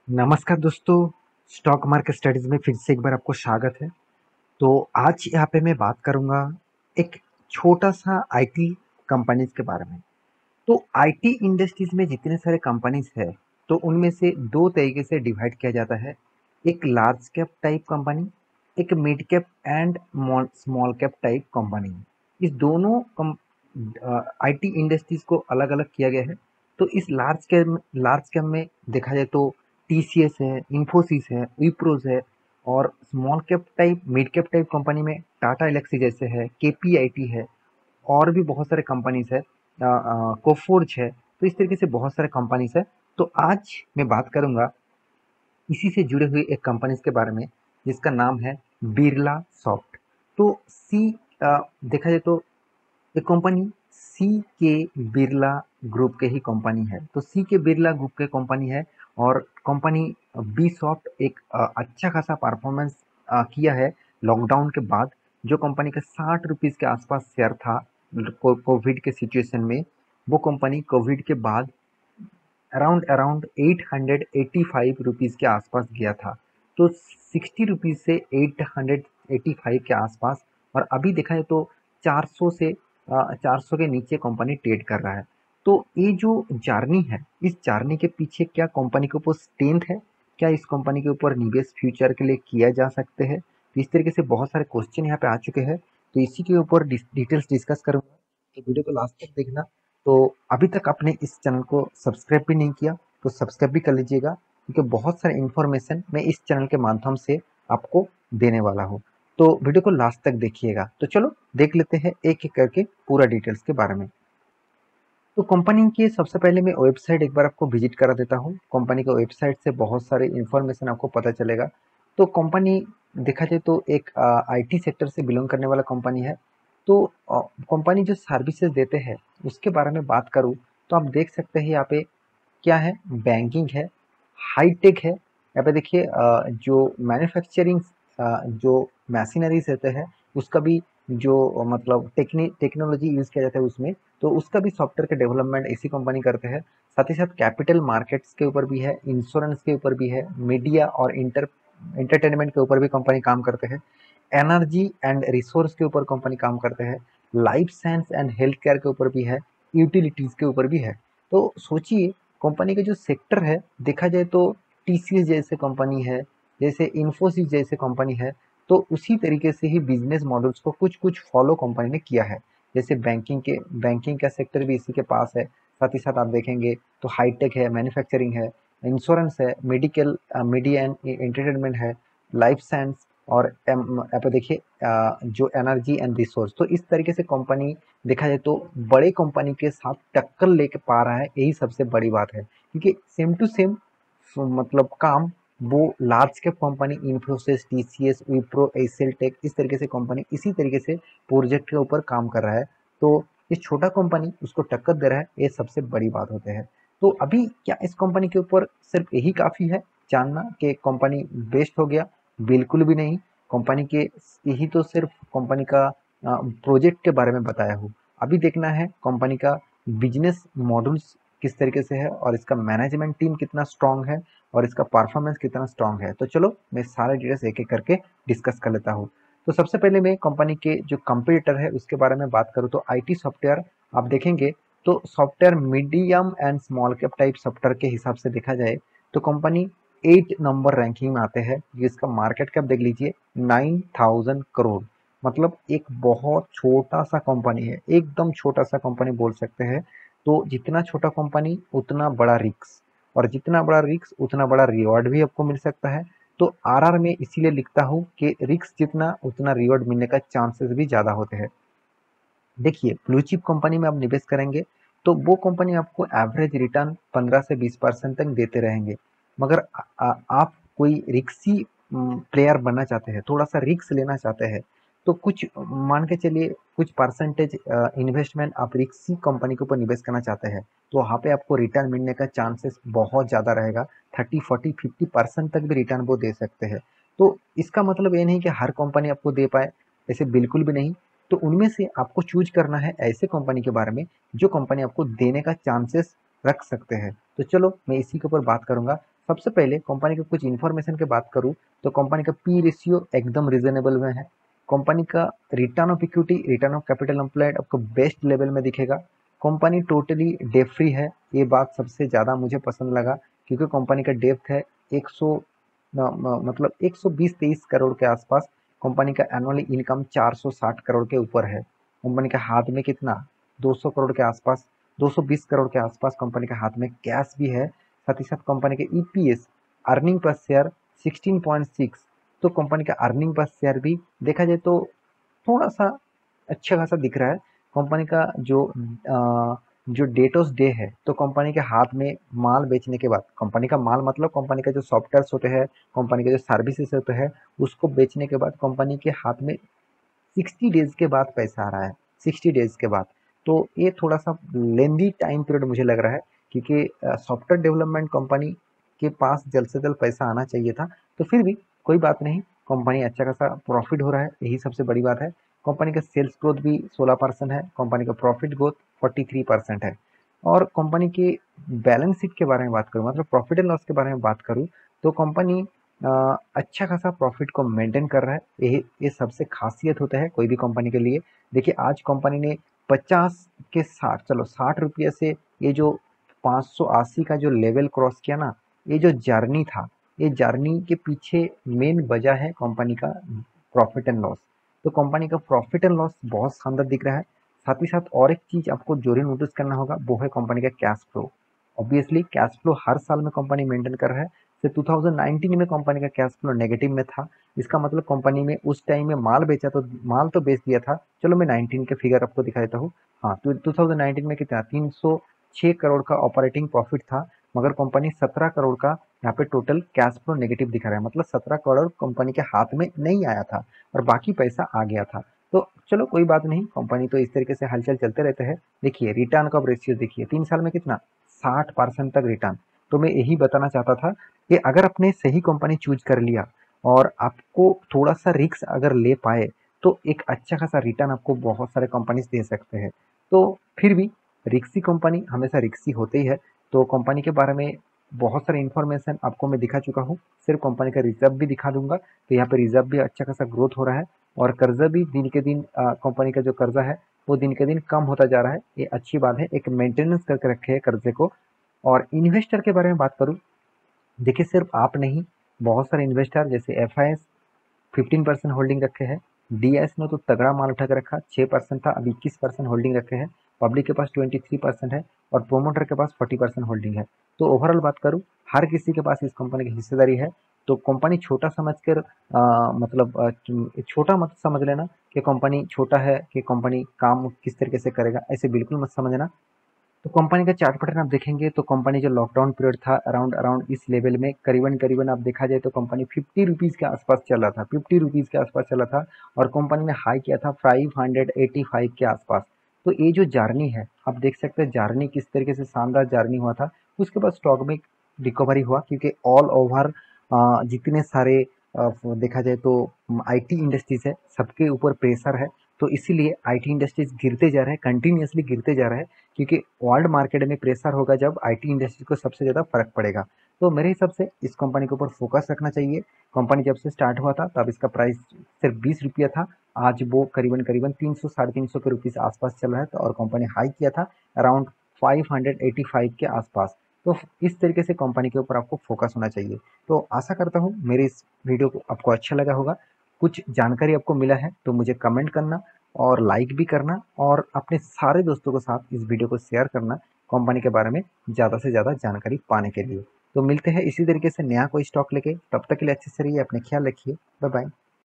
नमस्कार दोस्तों। Stock market studies में फिर से एक बार आपको स्वागत है। तो आज यहाँ पे मैं बात करूँगा एक छोटा सा आईटी कंपनीज के बारे में। तो आईटी इंडस्ट्रीज में जितने सारे कंपनीज है, तो उनमें से दो तरीके से डिवाइड किया जाता है। एक लार्ज कैप टाइप कंपनी, एक mid cap and small cap type company. इस दोनों आईटी इंडस्ट्रीज को अलग अलग किया गया है। तो इस लार्ज कैप में देखा जाए तो टीसीएस है, इंफोसिस है, विप्रोज है। और small cap type mid cap type company में टाटा एलेक्सी जैसे है, केपीआईटी है, और भी बहुत सारे कंपनीज है, कोफोर्ज है। तो इस तरीके से बहुत सारे कंपनीज है। तो आज मैं बात करूंगा इसी से जुड़े हुए एक कंपनीज के बारे में, जिसका नाम है बिरला सॉफ्ट। तो देखा जाए तो ये कंपनी सी के बिरला ग्रुप के ही कंपनी है। तो सी के बिरला ग्रुप के कंपनी है। और कंपनी बी सॉफ्ट एक अच्छा खासा परफॉर्मेंस किया है लॉकडाउन के बाद। जो कंपनी का 60 रुपीज़ के आसपास शेयर था कोविड के सिचुएशन में, वो कंपनी कोविड के बाद अराउंड अराउंड 885 रुपीज़ के आसपास गया था। तो 60 रुपीज़ से 885 के आसपास। और अभी देखा जाए तो 400 से 400 के नीचे कंपनी ट्रेड कर रहा है। तो ये जो जर्नी है, इस जर्नी के पीछे क्या कंपनी के ऊपर स्ट्रेंथ है, क्या इस कंपनी के ऊपर निवेश फ्यूचर के लिए किया जा सकते हैं। तो इस तरीके से बहुत सारे क्वेश्चन यहाँ पे आ चुके हैं। तो इसी के ऊपर डिटेल्स डिस्कस करूंगा। तो वीडियो को लास्ट तक देखना। तो अभी तक आपने इस चैनल को सब्सक्राइब भी नहीं किया तो सब्सक्राइब भी कर लीजिएगा, क्योंकि बहुत सारे इन्फॉर्मेशन मैं इस चैनल के माध्यम से आपको देने वाला हूँ। तो वीडियो को लास्ट तक देखिएगा। तो चलो देख लेते हैं एक एक करके पूरा डिटेल्स के बारे में। तो कंपनी की सबसे पहले मैं वेबसाइट एक बार आपको विजिट करा देता हूँ। कंपनी के वेबसाइट से बहुत सारे इन्फॉर्मेशन आपको पता चलेगा। तो कंपनी देखा जाए तो एक आईटी सेक्टर से बिलोंग करने वाला कंपनी है। तो कंपनी जो सर्विसेज देते हैं उसके बारे में बात करूँ, तो आप देख सकते हैं यहाँ पे क्या है, बैंकिंग है, हाईटेक है। यहाँ पे देखिए जो मैन्युफैक्चरिंग जो मशीनरीज रहते हैं उसका भी जो मतलब टेक्नोलॉजी यूज किया जाता है उसमें, तो उसका भी सॉफ्टवेयर का डेवलपमेंट इसी कंपनी करते हैं। साथ ही साथ कैपिटल मार्केट्स के ऊपर भी है, इंश्योरेंस के ऊपर भी है, मीडिया और एंटरटेनमेंट के ऊपर भी कंपनी काम करते हैं, एनर्जी एंड रिसोर्स के ऊपर कंपनी काम करते हैं, life science and health care के ऊपर भी है, यूटिलिटीज के ऊपर भी है। तो सोचिए कंपनी का जो सेक्टर है, देखा जाए तो टीसीएस जैसे कंपनी है, जैसे इंफोसिस जैसे कंपनी है, तो उसी तरीके से ही बिजनेस मॉडल्स को कुछ कुछ फॉलो कंपनी ने किया है। जैसे बैंकिंग का सेक्टर भी इसी के पास है। साथ ही साथ आप देखेंगे तो हाईटेक है, मैन्युफैक्चरिंग है, इंश्योरेंस है, मेडिकल मीडिया एंड एंटरटेनमेंट है, लाइफ साइंस, और यहाँ पे देखिए जो एनर्जी एंड रिसोर्स। तो इस तरीके से कंपनी देखा जाए तो बड़े कंपनी के साथ टक्कर लेके पा रहा है, यही सबसे बड़ी बात है। क्योंकि सेम टू सेम मतलब काम वो large cap company Infosys, TCS, Wipro, Aircel tech, इस तरीके से कंपनी इसी तरीके से प्रोजेक्ट के ऊपर काम कर रहा है। तो ये छोटा कंपनी उसको टक्कर दे रहा है, ये सबसे बड़ी बात होते हैं। तो अभी क्या इस कंपनी के ऊपर सिर्फ यही काफ़ी है जानना कि कंपनी बेस्ट हो गया? बिल्कुल भी नहीं। कंपनी के यही तो सिर्फ कंपनी का प्रोजेक्ट के बारे में बताया हूँ। अभी देखना है कंपनी का बिजनेस मॉडल्स किस तरीके से है, और इसका मैनेजमेंट टीम कितना स्ट्रांग है, और इसका परफॉर्मेंस कितना स्ट्रांग है। तो चलो मैं सारे डिटेल्स एक एक करके डिस्कस कर लेता हूँ। तो सबसे पहले मैं कंपनी के जो कंपटीटर है उसके बारे में बात करूँ, तो आईटी सॉफ्टवेयर आप देखेंगे तो software medium and small cap type software के हिसाब से देखा जाए तो कंपनी 8 नंबर रैंकिंग में आते हैं। इसका मार्केट कैप देख लीजिए, 9,000 करोड़। मतलब एक बहुत छोटा सा कंपनी है, एकदम छोटा सा कंपनी बोल सकते हैं। तो जितना छोटा कंपनी उतना बड़ा रिस्क, और जितना बड़ा रिस्क उतना बड़ा रिवॉर्ड भी आपको मिल सकता है। तो आरआर में इसीलिए लिखता हूँ कि रिस्क जितना उतना रिवॉर्ड मिलने का चांसेस भी ज़्यादा होते हैं। देखिए ब्लू चिप कंपनी में आप निवेश करेंगे तो वो कंपनी आपको एवरेज रिटर्न 15 से 20% तक देते रहेंगे। मगर आप कोई रिक्सी प्लेयर बनना चाहते हैं, थोड़ा सा रिक्स लेना चाहते हैं, तो कुछ मान के चलिए कुछ परसेंटेज इन्वेस्टमेंट आप रिक्सी कंपनी के ऊपर निवेश करना चाहते हैं, तो वहाँ पे आपको रिटर्न मिलने का चांसेस बहुत ज़्यादा रहेगा। 30, 40, 50% तक भी रिटर्न वो दे सकते हैं। तो इसका मतलब ये नहीं कि हर कंपनी आपको दे पाए, ऐसे बिल्कुल भी नहीं। तो उनमें से आपको चूज करना है ऐसे कंपनी के बारे में जो कंपनी आपको देने का चांसेस रख सकते हैं। तो चलो मैं इसी के ऊपर बात करूंगा। सबसे पहले कंपनी के कुछ इन्फॉर्मेशन की बात करूँ तो कंपनी का पी रेशियो एकदम रिजनेबल में है। कंपनी का return of equity, return of capital employed आपको बेस्ट लेवल में दिखेगा। कंपनी टोटली डेट फ्री है, ये बात सबसे ज़्यादा मुझे पसंद लगा, क्योंकि कंपनी का डेप्थ है 100 मतलब 120-23 करोड़ के आसपास। कंपनी का एनुअली इनकम 460 करोड़ के ऊपर है। कंपनी के हाथ में कितना, 200 करोड़ के आसपास, 220 करोड़ के आसपास कंपनी के हाथ में कैश भी है। साथ ही साथ कंपनी के ईपीएस, अर्निंग पर शेयर 16.6, तो कंपनी का अर्निंग पर शेयर भी देखा जाए तो थोड़ा सा अच्छा खासा दिख रहा है। कंपनी का जो डेटोस डे है, तो कंपनी के हाथ में माल बेचने के बाद, कंपनी का माल मतलब कंपनी का जो सॉफ्टवेयर होते हैं, कंपनी के जो सर्विसेज होते हैं, उसको बेचने के बाद कंपनी के हाथ में 60 डेज के बाद पैसा आ रहा है, 60 डेज के बाद। तो ये थोड़ा सा लेंदी टाइम पीरियड मुझे लग रहा है, क्योंकि सॉफ्टवेयर डेवलपमेंट कंपनी के पास जल्द से जल्द पैसा आना चाहिए था। तो फिर भी कोई बात नहीं, कंपनी अच्छा खासा प्रॉफिट हो रहा है, यही सबसे बड़ी बात है। कंपनी का सेल्स ग्रोथ भी 16% है, कंपनी का प्रॉफिट ग्रोथ 43% है। और कंपनी के बैलेंस शीट के बारे में बात करूँ, मतलब प्रॉफिट एंड लॉस के बारे में बात करूँ, तो कंपनी अच्छा खासा प्रॉफिट को मेंटेन कर रहा है। ये सबसे खासियत होता है कोई भी कंपनी के लिए। देखिए आज कंपनी ने 50 के 60, चलो 60 रुपये से ये जो 580 का जो लेवल क्रॉस किया ना, ये जो जर्नी था, ये जर्नी के पीछे मेन वजह है कंपनी का प्रॉफिट एंड लॉस। तो कंपनी का प्रॉफिट एंड लॉस बहुत शानदार दिख रहा है। साथ ही साथ और एक चीज आपको जरूर नोटिस करना होगा, वो है कंपनी का cash flow. Obviously cash flow हर साल में कंपनी मेंटेन कर रहा है। से 2019 में कंपनी का कैश फ्लो नेगेटिव में था। इसका मतलब कंपनी में उस टाइम में माल बेचा, तो माल तो बेच दिया था। चलो मैं 19 के फिगर आपको दिखा देता हूँ। हाँ, तो 2019 में कितना, 306 करोड़ का ऑपरेटिंग प्रॉफिट था, मगर कंपनी 17 करोड़ का यहाँ पे टोटल कैश फ्लो नेगेटिव दिखा रहा है। मतलब 17 करोड़ कंपनी के हाथ में नहीं आया था और बाकी पैसा आ गया था। तो चलो कोई बात नहीं, कंपनी तो इस तरीके से हलचल चलते रहते हैं। देखिए रिटर्न का रेशियो देखिए, 3 साल में कितना, 60% तक रिटर्न। तो मैं यही बताना चाहता था कि अगर आपने सही कंपनी चूज कर लिया और आपको थोड़ा सा रिस्क अगर ले पाए, तो एक अच्छा खासा रिटर्न आपको बहुत सारे कंपनीज दे सकते हैं। तो फिर भी रिक्सी कंपनी हमेशा रिक्सी होते ही है। तो कंपनी के बारे में बहुत सारे इन्फॉर्मेशन आपको मैं दिखा चुका हूँ, सिर्फ कंपनी का रिजर्व भी दिखा दूंगा। तो यहाँ पे रिजर्व भी अच्छा खासा ग्रोथ हो रहा है, और कर्जा भी दिन के दिन कंपनी का जो कर्जा है वो दिन के दिन कम होता जा रहा है। ये अच्छी बात है, एक मेंटेनेंस करके रखे है कर्जे को। और इन्वेस्टर के बारे में बात करूँ, देखिए सिर्फ आप नहीं, बहुत सारे इन्वेस्टर जैसे एफआईएस 15% होल्डिंग रखे हैं, डीएस ने तो तगड़ा माल उठा के रखा, 6% था, अब 21% होल्डिंग रखे हैं। पब्लिक के पास 23% है और प्रोमोटर के पास 40% होल्डिंग है। तो ओवरऑल बात करूँ, हर किसी के पास इस कंपनी की हिस्सेदारी है। तो कंपनी छोटा समझकर मतलब छोटा मत समझ लेना कि कंपनी छोटा है, कि कंपनी काम किस तरीके से करेगा, ऐसे बिल्कुल मत समझना। तो कंपनी का चार्ट पैटर्न आप देखेंगे तो कंपनी जो लॉकडाउन पीरियड था अराउंड अराउंड इस लेवल में करीबन करीबन आप देखा जाए तो कंपनी 50 रुपीज़ के आसपास चला था, 50 रुपीज़ के आसपास चला था। और कंपनी ने हाई किया था 585 के आसपास। तो ये जो जर्नी है, आप देख सकते हैं जर्नी किस तरीके से शानदार जर्नी हुआ था। उसके बाद स्टॉक में रिकवरी हुआ, क्योंकि ऑल ओवर जितने सारे देखा जाए तो आईटी इंडस्ट्रीज है, सबके ऊपर प्रेशर है। तो इसीलिए आईटी इंडस्ट्रीज गिरते जा रहे हैं, कंटिन्यूसली गिरते जा रहे हैं, क्योंकि वर्ल्ड मार्केट में प्रेशर होगा जब आईटी इंडस्ट्री को सबसे ज़्यादा फर्क पड़ेगा। तो मेरे हिसाब से इस कंपनी के ऊपर फोकस रखना चाहिए। कंपनी जब से स्टार्ट हुआ था तब इसका प्राइस सिर्फ 20 रुपया था, आज वो करीबन करीबन 300 350 के रुपीज़ आसपास चल रहा है। तो और कंपनी हाई किया था अराउंड 585 के आसपास। तो इस तरीके से कंपनी के ऊपर आपको फोकस होना चाहिए। तो आशा करता हूँ मेरे इस वीडियो को आपको अच्छा लगा होगा, कुछ जानकारी आपको मिला है तो मुझे कमेंट करना और लाइक भी करना, और अपने सारे दोस्तों के साथ इस वीडियो को शेयर करना कंपनी के बारे में ज़्यादा से ज़्यादा जानकारी पाने के लिए। तो मिलते हैं इसी तरीके से नया कोई स्टॉक लेके, तब तक के लिए अच्छे से रहिए, अपने ख्याल रखिए, बाय बाय।